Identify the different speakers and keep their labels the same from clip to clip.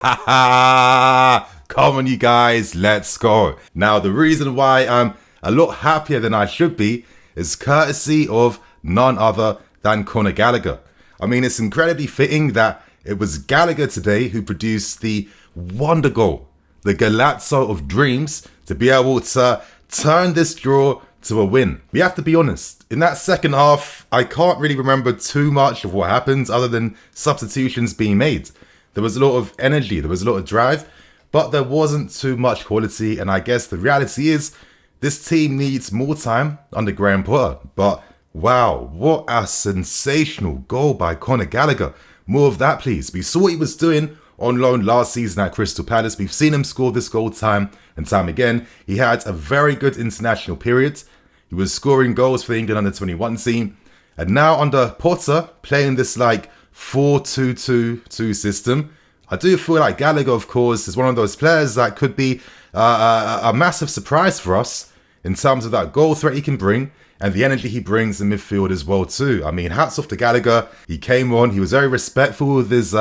Speaker 1: Ha ha! Come on, you guys, let's go. Now, the reason why I'm a lot happier than I should be is courtesy of none other than Conor Gallagher. I mean, it's incredibly fitting that it was Gallagher today who produced the wonder goal, the Golazo of dreams, to be able to turn this draw to a win. We have to be honest, in that second half, I can't really remember too much of what happened other than substitutions being made. There was a lot of energy, there was a lot of drive, but there wasn't too much quality, and I guess the reality is this team needs more time under Graham Potter. But wow, what a sensational goal by Conor Gallagher. More of that, please. We saw what he was doing on loan last season at Crystal Palace. We've seen him score this goal time and time again. He had a very good international period. He was scoring goals for the England under-21 team. And now under Potter, playing this like 4-2-2-2 system, I do feel like Gallagher, of course, is one of those players that could be a massive surprise for us in terms of that goal threat he can bring and the energy he brings in midfield as well too. I mean, hats off to Gallagher. He came on, he was very respectful with his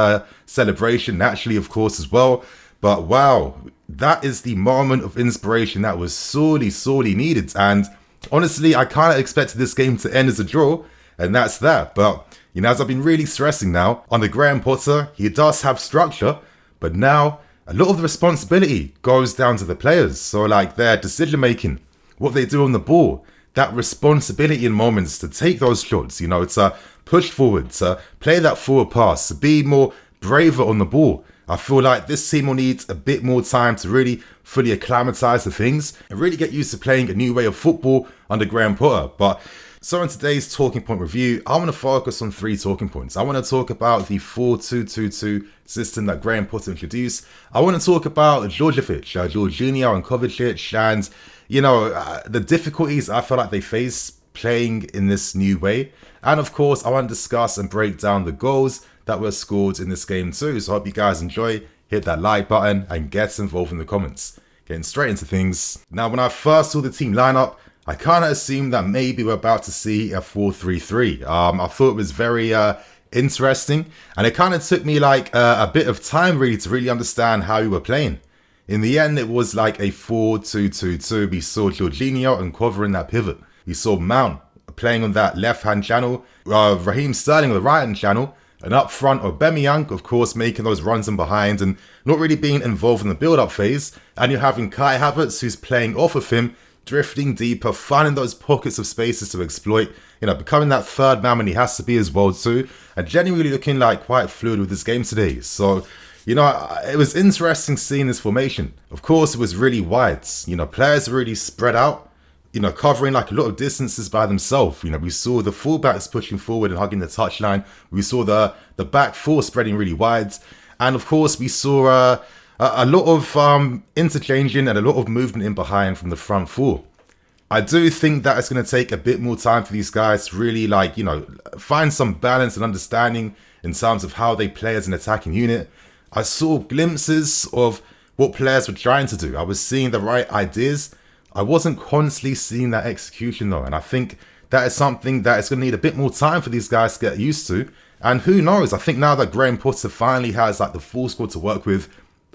Speaker 1: celebration, naturally, of course, as well. But wow, that is the moment of inspiration that was sorely, sorely needed. And honestly, I kind of expected this game to end as a draw, and that's that. But you know, as I've been really stressing now, under Graham Potter, he does have structure, but now a lot of the responsibility goes down to the players. So like their decision making, what they do on the ball, that responsibility in moments to take those shots, you know, to push forward, to play that forward pass, to be more braver on the ball. I feel like this team will need a bit more time to really fully acclimatise to things and really get used to playing a new way of football under Graham Potter. But so in today's talking point review, I want to focus on 3 talking points. I want to talk about the 4-2-2-2 system that Graham Potter introduced. I want to talk about Jorginho and Kovacic and, you know, the difficulties I feel like they face playing in this new way. And of course, I want to discuss and break down the goals that were scored in this game too. So I hope you guys enjoy. Hit that like button and get involved in the comments. Getting straight into things. Now, when I first saw the team lineup, I kind of assumed that maybe we're about to see a 4-3-3. I thought it was very interesting, and it kind of took me like a bit of time really to really understand how we were playing. In the end, it was like a 4-2-2-2. We saw Jorginho and Kovacic in that pivot. We saw Mount playing on that left-hand channel, Raheem Sterling on the right-hand channel, and up front, Aubameyang, of course, making those runs in behind and not really being involved in the build-up phase. And you're having Kai Havertz, who's playing off of him, drifting deeper, finding those pockets of spaces to exploit, you know, becoming that third man when he has to be as well too, and genuinely looking like quite fluid with this game today. So, you know, it was interesting seeing this formation. Of course, it was really wide. You know, players are really spread out, you know, covering like a lot of distances by themselves. You know, we saw the fullbacks pushing forward and hugging the touchline. We saw the back four spreading really wide. And of course, we saw a lot of interchanging and a lot of movement in behind from the front four. I do think that it's going to take a bit more time for these guys to really, like, you know, find some balance and understanding in terms of how they play as an attacking unit. I saw glimpses of what players were trying to do. I was seeing the right ideas. I wasn't constantly seeing that execution though. And I think that is something that is going to need a bit more time for these guys to get used to. And who knows? I think now that Graham Potter finally has like the full squad to work with,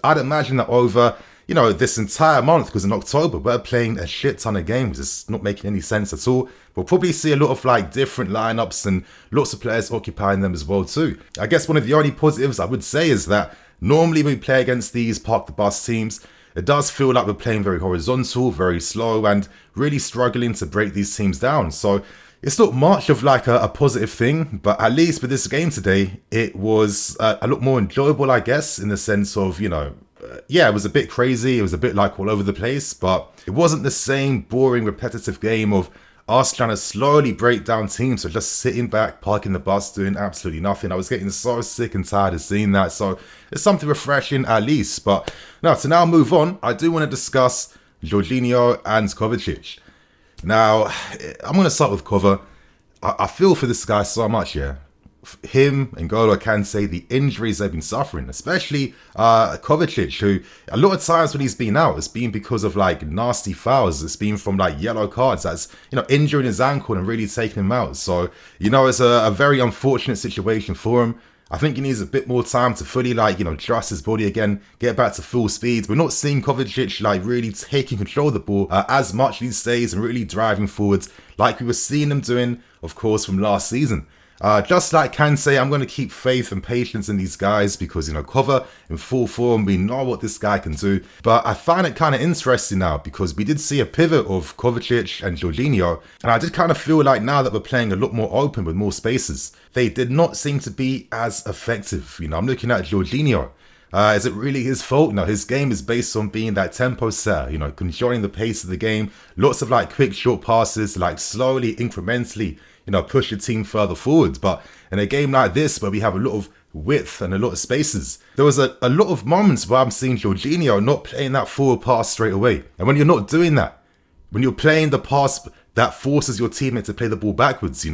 Speaker 1: I'd imagine that over, you know, this entire month, because in October we're playing a shit ton of games. It's not making any sense at all. We'll probably see a lot of like different lineups and lots of players occupying them as well too. I guess one of the only positives I would say is that normally when we play against these park the bus teams, it does feel like we're playing very horizontal, very slow, and really struggling to break these teams down. So it's not much of like a positive thing, but at least with this game today, it was a lot more enjoyable, I guess, in the sense of, you know, yeah, it was a bit crazy. It was a bit like all over the place, but it wasn't the same boring, repetitive game of us trying to slowly break down teams. So just sitting back, parking the bus, doing absolutely nothing. I was getting so sick and tired of seeing that. So it's something refreshing at least. But now to now move on, I do want to discuss Jorginho and Kovacic. Now, I'm going to start with Kova. I feel for this guy so much, yeah. Him and Golo can say the injuries they've been suffering, especially Kovacic, who a lot of times when he's been out, it's been because of like nasty fouls. It's been from like yellow cards that's, you know, injuring his ankle and really taking him out. So, you know, it's a very unfortunate situation for him. I think he needs a bit more time to fully trust his body again, get back to full speed. We're not seeing Kovacic really taking control of the ball as much these days and really driving forwards like we were seeing him doing, of course, from last season. Just like Kante, I'm going to keep faith and patience in these guys because, Kova in full form, we know what this guy can do. But I find it kind of interesting now because we did see a pivot of Kovacic and Jorginho. And I did kind of feel like now that we're playing a lot more open with more spaces, they did not seem to be as effective. I'm looking at Jorginho. Is it really his fault? No, his game is based on being that tempo setter, controlling the pace of the game. Lots of quick short passes, slowly, incrementally, push your team further forward. But in a game like this, where we have a lot of width and a lot of spaces, there was a lot of moments where I'm seeing Jorginho not playing that forward pass straight away. And when you're not doing that, when you're playing the pass that forces your teammate to play the ball backwards,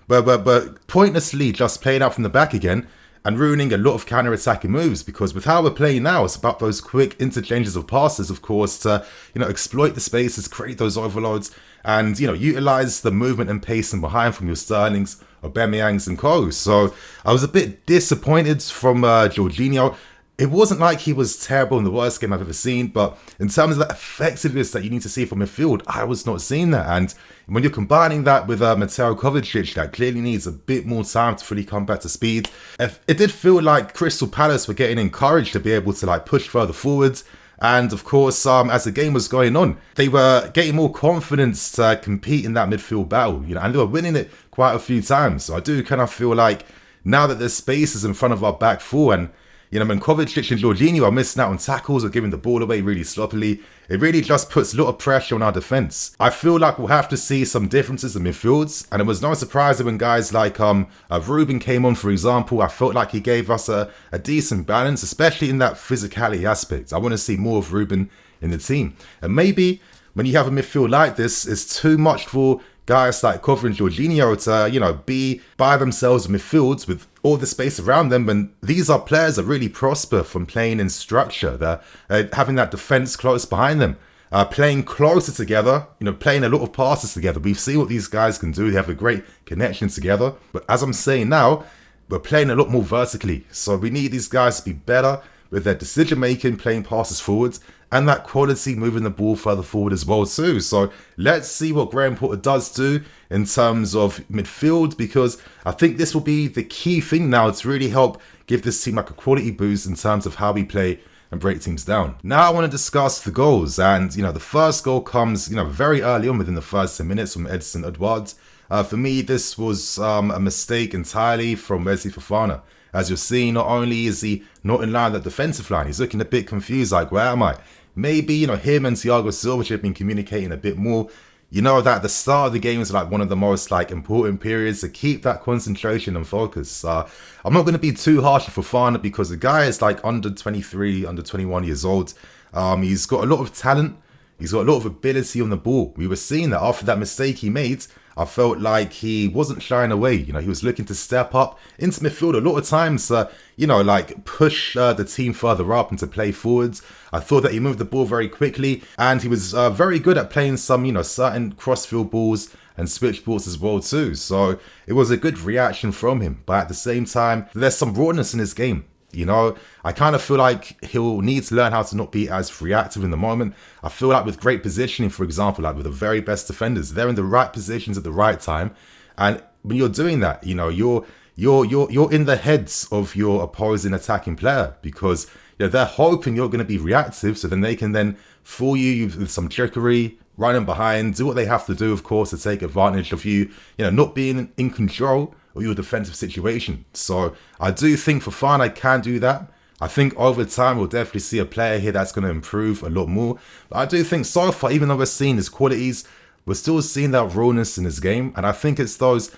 Speaker 1: but pointlessly just playing out from the back again, and ruining a lot of counter-attacking moves, because with how we're playing now, it's about those quick interchanges of passes, of course, to exploit the spaces, create those overloads, and utilize the movement and pace and behind from your Sterlings, Aubameyangs, and Co. So I was a bit disappointed from Jorginho. It wasn't like he was terrible in the worst game I've ever seen, but in terms of the effectiveness that you need to see from midfield, I was not seeing that. And when you're combining that with Mateo Kovacic, that clearly needs a bit more time to fully come back to speed, it did feel like Crystal Palace were getting encouraged to be able to push further forwards. And of course, as the game was going on, they were getting more confidence to compete in that midfield battle, and they were winning it quite a few times. So I do kind of feel like now that there's spaces in front of our back four, and when Kovacic and Jorginho are missing out on tackles or giving the ball away really sloppily, it really just puts a lot of pressure on our defence. I feel like we'll have to see some differences in midfields, and it was no surprise that when guys like Ruben came on, for example, I felt like he gave us a decent balance, especially in that physicality aspect. I want to see more of Ruben in the team. And maybe when you have a midfield like this, it's too much for guys like Kova and Jorginho to, be by themselves in midfields with all the space around them. And these are players that really prosper from playing in structure. They're having that defence close behind them, playing closer together, playing a lot of passes together. We've seen what these guys can do. They have a great connection together. But as I'm saying now, we're playing a lot more vertically. So we need these guys to be better with their decision making, playing passes forwards, and that quality moving the ball further forward as well too. So let's see what Graham Potter does do in terms of midfield, because I think this will be the key thing now to really help give this team a quality boost in terms of how we play and break teams down. Now I want to discuss the goals, and the first goal comes very early on within the first 10 minutes from Edson Edwards. For me, this was a mistake entirely from Wesley Fofana. As you're seeing, not only is he not in line with the defensive line, he's looking a bit confused, like, where am I? Maybe, him and Thiago Silva should have been communicating a bit more. That the start of the game is one of the most important periods to keep that concentration and focus. I'm not going to be too harsh on Fofana because the guy is under 23, under 21 years old. He's got a lot of talent. He's got a lot of ability on the ball. We were seeing that after that mistake he made. I felt like he wasn't shying away. He was looking to step up into midfield a lot of times, push the team further up and to play forwards. I thought that he moved the ball very quickly, and he was very good at playing some, certain crossfield balls and switch balls as well too. So it was a good reaction from him. But at the same time, there's some rawness in his game. I kind of feel like he'll need to learn how to not be as reactive in the moment. I feel like with great positioning, for example, with the very best defenders, they're in the right positions at the right time. And when you're doing that, you're in the heads of your opposing attacking player, because they're hoping you're going to be reactive, so then they can then fool you with some trickery, running behind, do what they have to do, of course, to take advantage of you, not being in control of your defensive situation. So I do think Fofana can do that. I think over time we'll definitely see a player here that's going to improve a lot more. But I do think so far, even though we're seeing his qualities, we're still seeing that rawness in his game. And I think it's those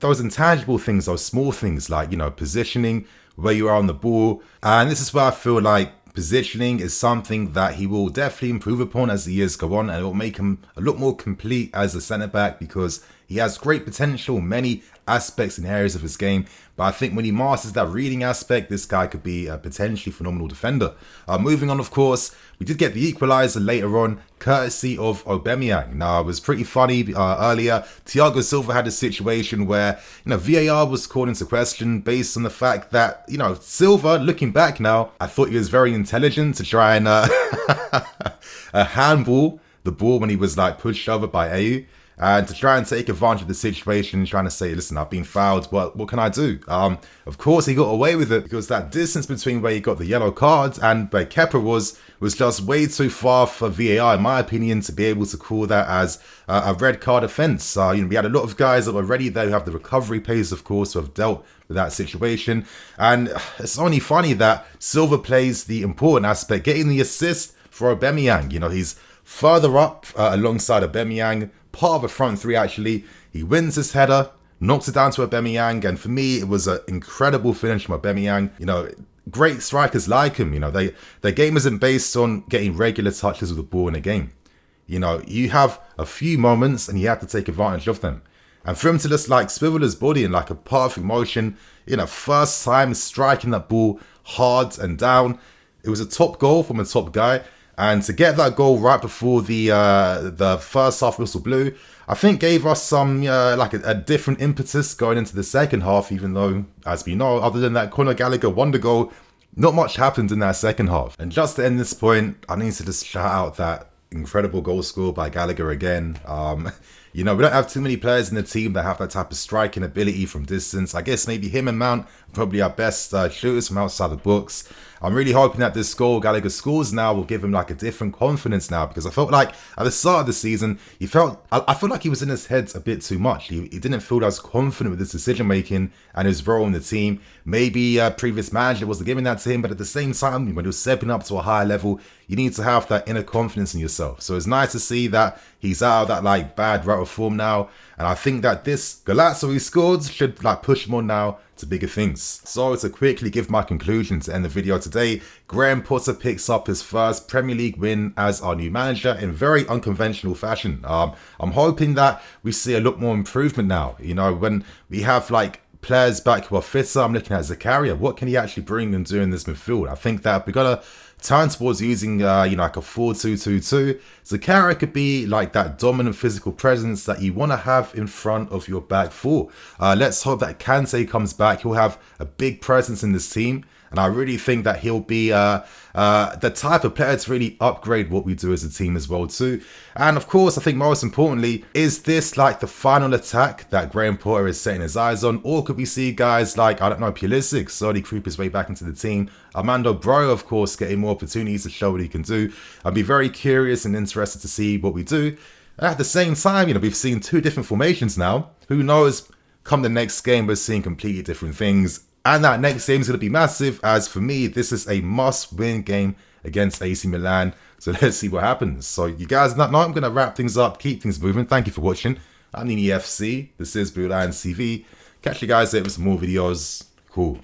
Speaker 1: intangible things, those small things like, positioning, where you are on the ball. And this is where I feel like positioning is something that he will definitely improve upon as the years go on, and it will make him a lot more complete as a centre-back, because He has great potential in many aspects and areas of his game, but I think when he masters that reading aspect, this guy could be a potentially phenomenal defender. Moving on, of course, we did get the equaliser later on, courtesy of Aubameyang. Now, it was pretty funny earlier. Thiago Silva had a situation where, VAR was called into question based on the fact that, Silva, looking back now, I thought he was very intelligent to try and handball the ball when he was like pushed over by Ayew. And to try and take advantage of the situation, trying to say, listen, I've been fouled, but what can I do? Of course, he got away with it because that distance between where he got the yellow cards and where Kepa was just way too far for VAR, in my opinion, to be able to call that as a red card offence. We had a lot of guys that were ready there who have the recovery pace, of course, who have dealt with that situation. And it's only funny that Silva plays the important aspect, getting the assist for Aubameyang. He's further up alongside Aubameyang, part of the front three actually. He wins his header, knocks it down to Aubameyang, and for me it was an incredible finish from Aubameyang. Great strikers like him, their game isn't based on getting regular touches of the ball in a game. You have a few moments and you have to take advantage of them. And for him to just like swivel his body in like a perfect motion, first time striking that ball hard and down, it was a top goal from a top guy. And to get that goal right before the first half whistle blew, I think gave us some a different impetus going into the second half, even though, as we know, other than that Conor Gallagher won the goal, not much happened in that second half. And just to end this point, I need to just shout out that incredible goal score by Gallagher again. We don't have too many players in the team that have that type of striking ability from distance. I guess maybe him and Mount are probably our best shooters from outside the box. I'm really hoping that this goal Gallagher scores now will give him like a different confidence now, because I felt like at the start of the season, I felt like he was in his head a bit too much. He didn't feel as confident with his decision making and his role in the team. Maybe a previous manager wasn't giving that to him, but at the same time, when he was stepping up to a higher level, you need to have that inner confidence in yourself. So it's nice to see that he's out of that like bad rut of form now, and I think that this GOLAZO he scored should like push him on now to bigger things. So to quickly give my conclusion to end the video today, Graham Potter picks up his first Premier League win as our new manager in very unconventional fashion. I'm hoping that we see a lot more improvement now. When we have like players back who are fitter, I'm looking at Zakaria. What can he actually bring and do in this midfield? I think that we're gonna turn towards using like a 4-2-2-2. Zakaria could be like that dominant physical presence that you want to have in front of your back four. Let's hope that Kante comes back. He'll have a big presence in this team, and I really think that he'll be the type of player to really upgrade what we do as a team as well too. And of course, I think most importantly, is this like the final attack that Graham Potter is setting his eyes on? Or could we see guys like, I don't know, Pulisic slowly creep his way back into the team? Armando Broja, of course, getting more opportunities to show what he can do. I'd be very curious and interested to see what we do. And at the same time, we've seen two different formations now. Who knows, come the next game, we're seeing completely different things. And that next game is going to be massive, as for me, this is a must-win game against AC Milan. So let's see what happens. So you guys know I'm going to wrap things up, keep things moving. Thank you for watching. I'm Nini FC. This is Blue Lions TV. Catch you guys later with some more videos. Cool.